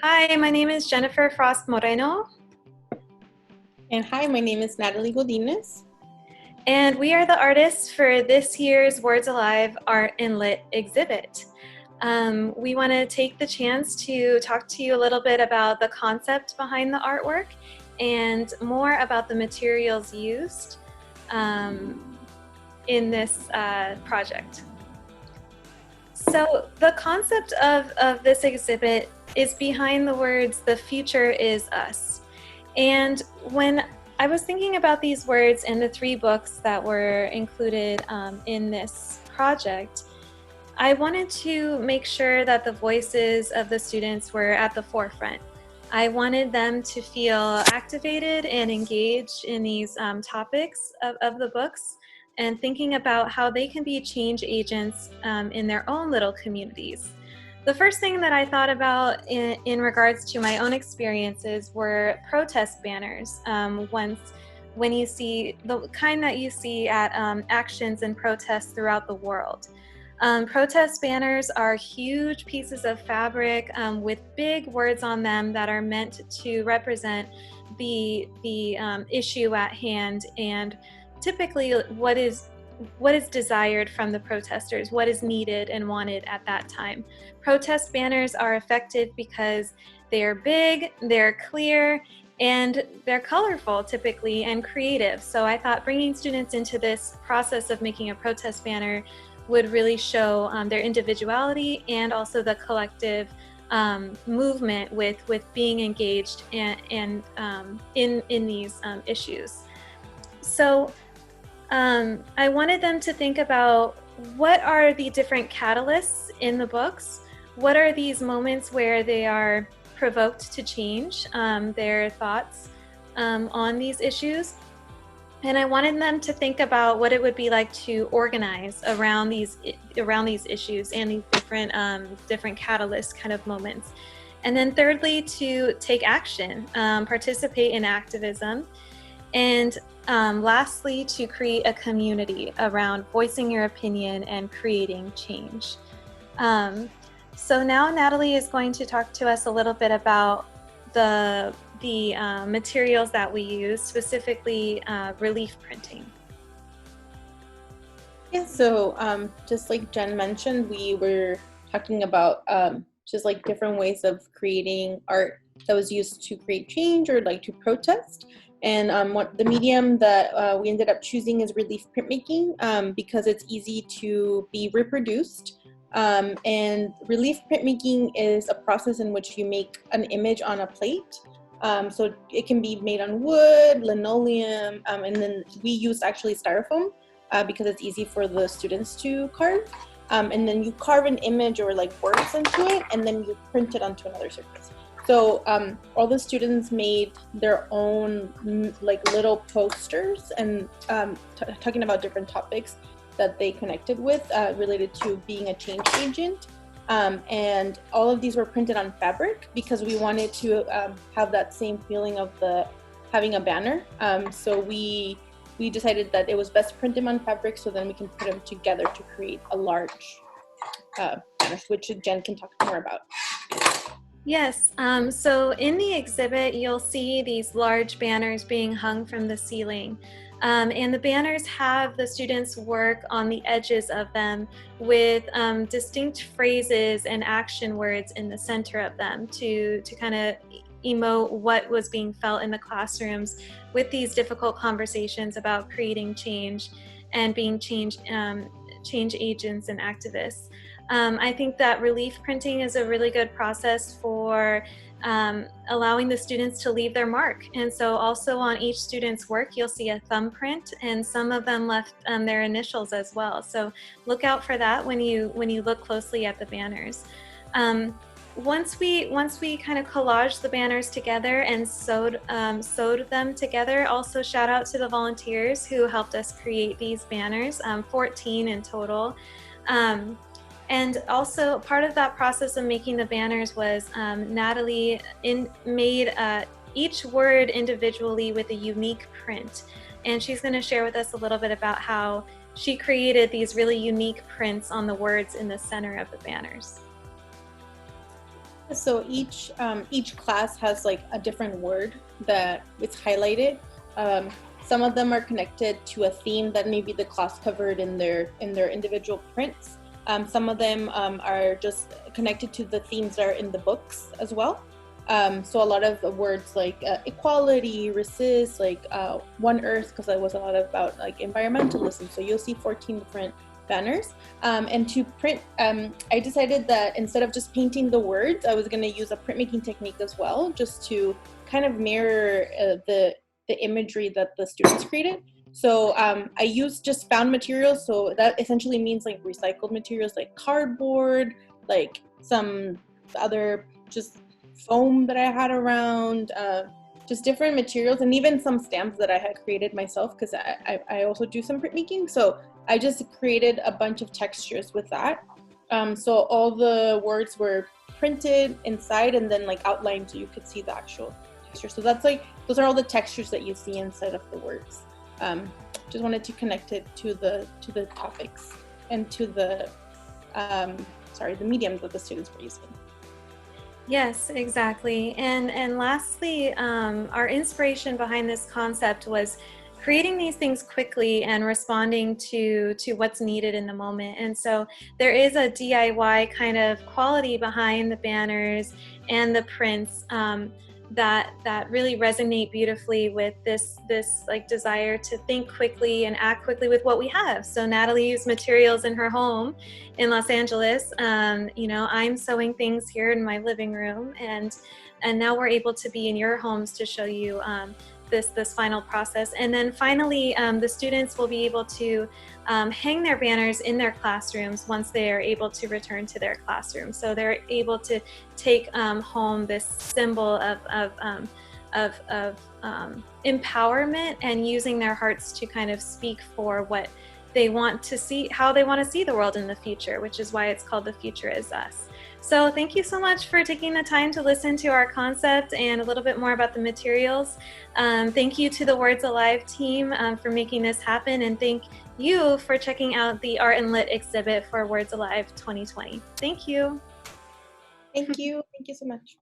Hi, my name is Jennifer Frost Moreno, And hi, my name is Natalie Godiñez. and we are the artists for this year's Words Alive Art and Lit exhibit. We want to take the chance to talk to you a little bit about the concept behind the artwork and more about the materials used in this project. So the concept of this exhibit is behind the words, "The future is us." And when I was thinking about these words in the 3 books that were included in this project, I wanted to make sure that the voices of the students were at the forefront. I wanted them to feel activated and engaged in these topics of the books and thinking about how they can be change agents in their own little communities. The first thing that I thought about in regards to my own experiences were protest banners. When you see the kind that you see at actions and protests throughout the world. Protest banners are huge pieces of fabric with big words on them that are meant to represent the issue at hand and typically what is desired from the protesters, what is needed and wanted at that time. Protest banners are effective because they're big, they're clear, and they're colorful typically and creative. So I thought bringing students into this process of making a protest banner would really show their individuality and also the collective movement with being engaged and in these issues. So I wanted them to think about what are the different catalysts in the books. What are these moments where they are provoked to change their thoughts on these issues? And I wanted them to think about what it would be like to organize around these issues and these different catalyst kind of moments. And then thirdly, to take action, participate in activism. And lastly, to create a community around voicing your opinion and creating change. So now Natalie is going to talk to us a little bit about the materials that we use, specifically relief printing. Yeah, so just like Jen mentioned, we were talking about just like different ways of creating art that was used to create change or like to protest. And what the medium that we ended up choosing is relief printmaking because it's easy to be reproduced. And relief printmaking is a process in which you make an image on a plate. So it can be made on wood, linoleum, and then we used actually styrofoam because it's easy for the students to carve. And then you carve an image or like words into it, and then you print it onto another surface. So all the students made their own like little posters and talking about different topics that they connected with related to being a change agent. And all of these were printed on fabric because we wanted to have that same feeling of having a banner. So we decided that it was best to print them on fabric so then we can put them together to create a large banner, which Jen can talk more about. Yes, so in the exhibit, you'll see these large banners being hung from the ceiling. And the banners have the students work on the edges of them with distinct phrases and action words in the center of them to kind of emote what was being felt in the classrooms with these difficult conversations about creating change and being change agents and activists. I think that relief printing is a really good process for allowing the students to leave their mark. And so also on each student's work, you'll see a thumbprint, and some of them left their initials as well. So look out for that when you look closely at the banners. Once we kind of collaged the banners together and sewed them together, also shout out to the volunteers who helped us create these banners, 14 in total. And also part of that process of making the banners was Natalie made each word individually with a unique print. And she's going to share with us a little bit about how she created these really unique prints on the words in the center of the banners. So each class has like a different word that it's highlighted. Some of them are connected to a theme that maybe the class covered in their individual prints. Some of them are just connected to the themes that are in the books as well. So a lot of the words like equality, resist, like One Earth, because it was a lot about like environmentalism. So you'll see 14 different banners. And to print, I decided that instead of just painting the words, I was going to use a printmaking technique as well, just to kind of mirror the imagery that the students created. So I used just found materials. So that essentially means like recycled materials like cardboard, like some other just foam that I had around, just different materials, and even some stamps that I had created myself because I also do some printmaking. So I just created a bunch of textures with that. So all the words were printed inside and then like outlined so you could see the actual texture. So that's like, those are all the textures that you see inside of the words. Just wanted to connect it to the topics and to the the mediums that the students were using. Yes, exactly. And lastly, our inspiration behind this concept was creating these things quickly and responding to what's needed in the moment. And so there is a DIY kind of quality behind the banners and the prints that really resonate beautifully with this like desire to think quickly and act quickly with what we have. So Natalie used materials in her home in Los Angeles. You know, I'm sewing things here in my living room, and now we're able to be in your homes to show you this final process. And then finally, the students will be able to hang their banners in their classrooms once they are able to return to their classroom. So they're able to take home this symbol of empowerment and using their hearts to kind of speak for what they want to see, how they want to see the world in the future, which is why it's called The Future Is Us. So thank you so much for taking the time to listen to our concept and a little bit more about the materials. Thank you to the Words Alive team for making this happen, and thank you for checking out the Art and Lit exhibit for Words Alive 2020. Thank you. Thank you. Thank you so much.